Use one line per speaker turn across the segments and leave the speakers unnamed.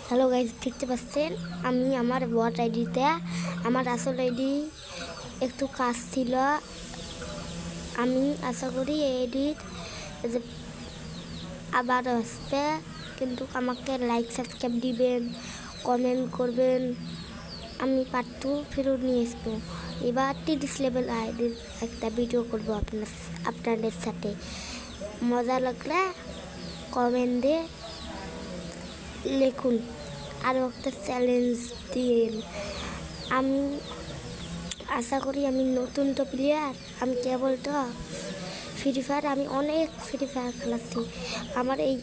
Hello guys, দেখতে পাচ্ছেন আমি আমার বট আইডিতে আমার আসল আইডি একটু কাজ ছিল। আমি আশা করি এই আইডির যে আবার আসবে, কিন্তু আমাকে লাইক সাবস্ক্রাইব দিবেন, কমেন্ট করবেন। আমি পার্ট 2 ফেরত নিয়ে আসবো। এবার 30 লেভেল আইডির একটা ভিডিও করবো আপনাদের সাথে। মজা লাগলে কমেন্টে লিখুন, আরও একটা চ্যালেঞ্জ দিন। আমি আশা করি আমি নতুন তো প্লেয়ার, আমি কেবল তো ফ্রি ফায়ার, আমি অনেক ফ্রি ফায়ার খেলাচ্ছি। আমার এই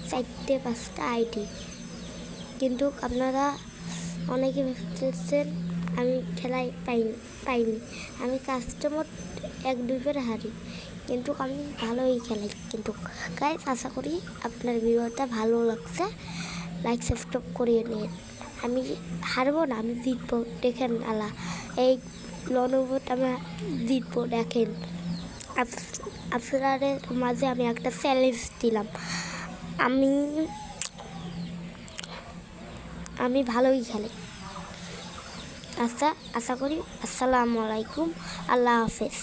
4-5টা আইডি, কিন্তু আপনারা অনেকে ভাবতেছেন আমি খেলায় পাইনি। আমি কাস্টমার 1-2 করে হারি, কিন্তু আমি ভালোই খেলাই। কিন্তু গাইস, আশা করি আপনার ভিডিওটা ভালো লাগছে। লাইক সাবস্ক্রাইব করিয়ে নিন। আমি হারবো না, আমি জিতবো। দেখেন আলা, এই লনবোট আমি জিতবো। দেখেন আপনাদের মাঝে আমি একটা চ্যালেঞ্জ দিলাম। আমি ভালোই খেলি। আশা করি। আসসালামু আলাইকুম, আল্লাহ হাফেজ।